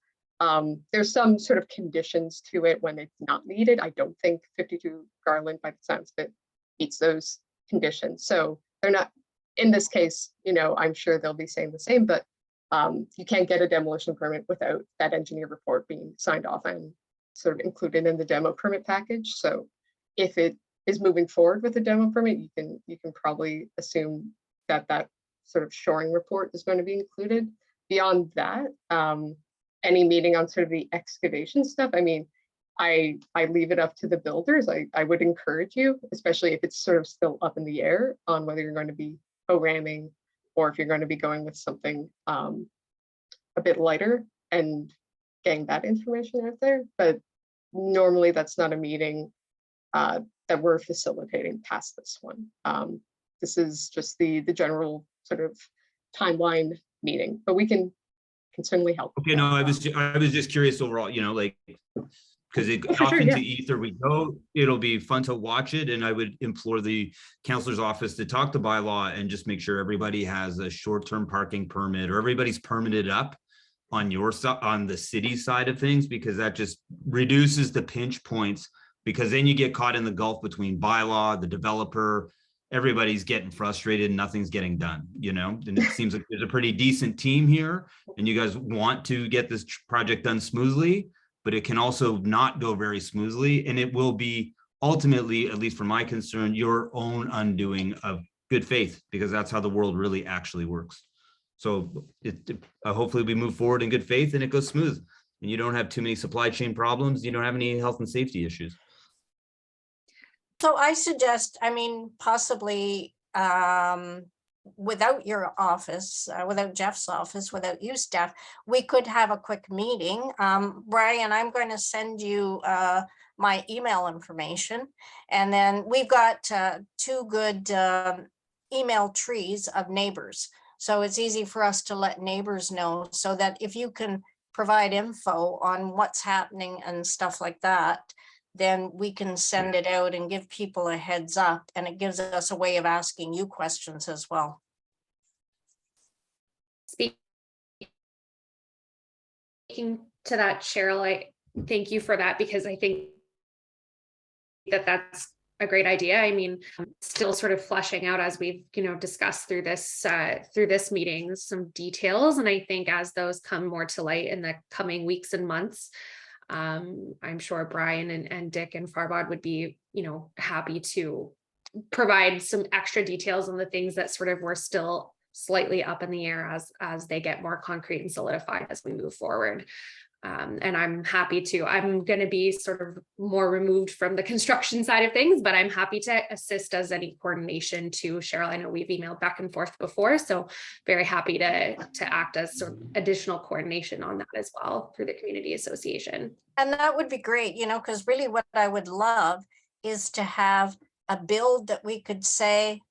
There's some sort of conditions to it when it's not needed. I don't think 52 Garland, by the sounds of it, meets those conditions. So they're not, in this case, I'm sure they'll be saying the same, but you can't get a demolition permit without that engineer report being signed off and sort of included in the demo permit package. So if it is moving forward with the demo permit, you can probably assume that sort of shoring report is going to be included. Beyond that, any meeting on sort of the excavation stuff, I mean, I leave it up to the builders. I would encourage you, especially if it's sort of still up in the air on whether you're going to be ramming or if you're going to be going with something a bit lighter and getting that information out there. But normally that's not a meeting that we're facilitating past this one. This is just the general sort of timeline meeting, but we can certainly help. Okay, no, I was just curious overall, like, because For off sure, into yeah. ether we go. It'll be fun to watch it, and I would implore the counselor's office to talk to bylaw and just make sure everybody has a short-term parking permit, or everybody's permitted up on your side, on the city side of things, because that just reduces the pinch points, because then you get caught in the gulf between bylaw, the developer, everybody's getting frustrated and nothing's getting done, and it seems like there's a pretty decent team here and you guys want to get this project done smoothly, but it can also not go very smoothly, and it will be ultimately, at least from my concern, your own undoing of good faith, because that's how the world really actually works. So hopefully we move forward in good faith and it goes smooth and you don't have too many supply chain problems. You don't have any health and safety issues. So I suggest, I mean, possibly without your office, without Jeff's office, without you, Steph, we could have a quick meeting. Brian, I'm going to send you my email information. And then we've got two good email trees of neighbors. So it's easy for us to let neighbors know, so that if you can provide info on what's happening and stuff like that, then we can send it out and give people a heads up, and it gives us a way of asking you questions as well. Speaking to that, Cheryl, I thank you for that, because I think that that's a great idea. I mean, still sort of fleshing out, as we've discussed through this meeting, some details, and I think as those come more to light in the coming weeks and months, I'm sure Brian and Dick and Farbod would be, happy to provide some extra details on the things that sort of were still slightly up in the air as they get more concrete and solidified as we move forward. And I'm happy to, I'm going to be sort of more removed from the construction side of things, but I'm happy to assist as any coordination to Cheryl. I know we've emailed back and forth before, so very happy to act as sort of additional coordination on that as well through the community association. And that would be great, because really what I would love is to have a build that we could say,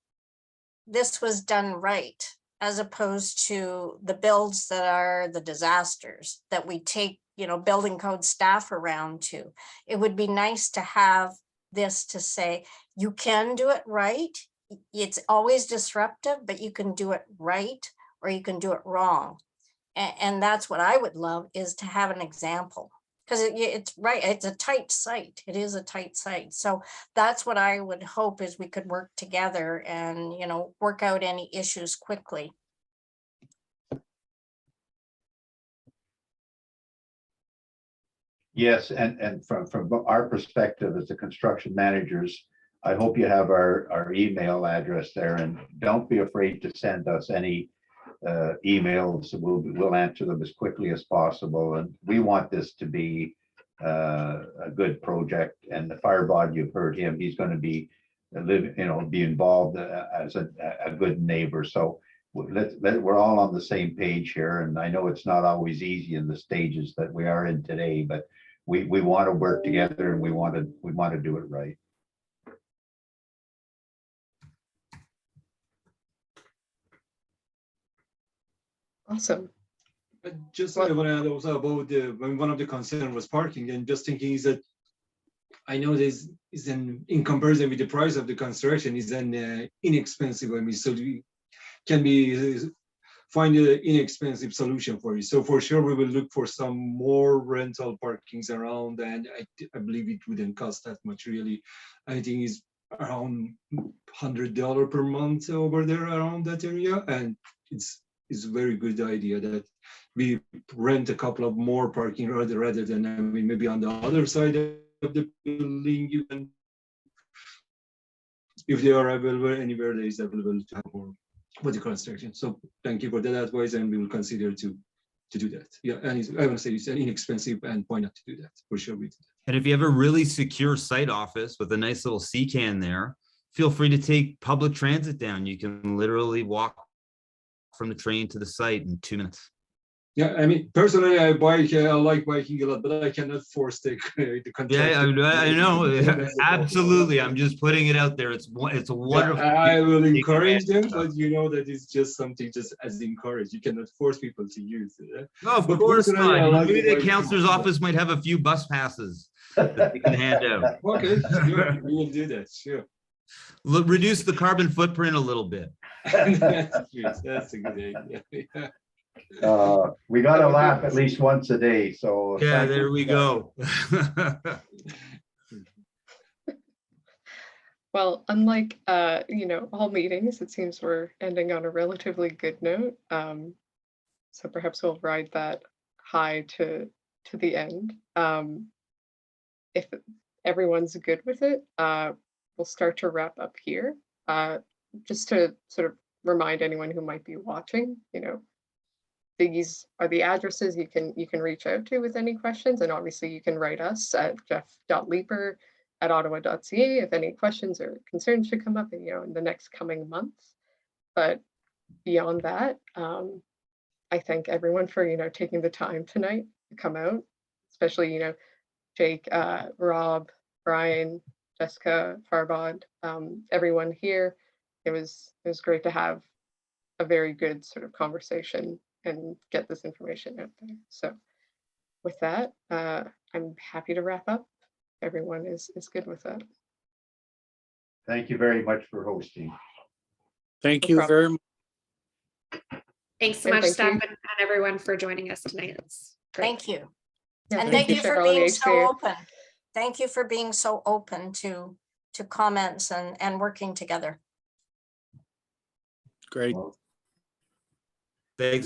this was done right, as opposed to the builds that are the disasters that we take, building code staff around to. It would be nice to have this to say, you can do it right. It's always disruptive, but you can do it right, or you can do it wrong. And that's what I would love, is to have an example, because it's right. It's a tight site. It is a tight site. So that's what I would hope, is we could work together and, work out any issues quickly. Yes, and from our perspective as the construction managers, I hope you have our email address there, and don't be afraid to send us any emails. We'll answer them as quickly as possible, and we want this to be a good project. And the Firebod, you've heard him, he's going to be be involved as a good neighbor. So we're all on the same page here, and I know it's not always easy in the stages that we are in today, but we want to work together and we want to do it right. Awesome. Just I want to add also about when one of the concern was parking, and just thinking is that I know this is in comparison with the price of the construction is an inexpensive. I mean, so we can be find an inexpensive solution for you. So for sure, we will look for some more rental parkings around, and I believe it wouldn't cost that much really. I think it's around $100 per month over there around that area, and it's a very good idea that we rent a couple of more parking rather than, I mean, maybe on the other side of the building, you can, if they are available anywhere, there is available to have more for the construction. So thank you for that advice, and we will consider to do that. Yeah, and I want to say it's an inexpensive, and why not to do that? For sure, we do that. And if you have a really secure site office with a nice little C-can there, feel free to take public transit down. You can literally walk from the train to the site in 2 minutes. Yeah, I mean, personally, I like biking a lot, but I cannot force the Yeah, I know. Absolutely. I'm just putting it out there. It's a wonderful. Yeah, I will encourage them, but you know that it's just something just as encouraged. You cannot force people to use it. No, of But course personally, I not. like Maybe the the biking. counselor's office might have a few bus passes that they can hand out. Okay, sure, we will do that. Sure. Reduce the carbon footprint a little bit. That's good. That's a good idea. Yeah. We got to laugh at least once a day. So Yeah, thank there you we for that. go. Well, unlike all meetings, it seems we're ending on a relatively good note. So perhaps we'll ride that high to the end. If everyone's good with it, we'll start to wrap up here. Just to sort of remind anyone who might be watching, these are the addresses you can reach out to with any questions, and obviously you can write us at jeff.leeper@ottawa.ca if any questions or concerns should come up in the next coming months. But beyond that, I thank everyone for taking the time tonight to come out, especially Jake, Rob, Brian, Jessica, Farbod, everyone here. It was great to have a very good sort of conversation and get this information out there. So with that, I'm happy to wrap up. Everyone is good with that. Thank you very much for hosting. Thank No you problem. very much. Thanks so And much, thank Steph, you. and everyone for joining us tonight. It's great. Thank you. Yeah, And thank you for Cheryl and being the so HCA. open. Thank you for being so open to comments and working together. Great. Well, Thanks.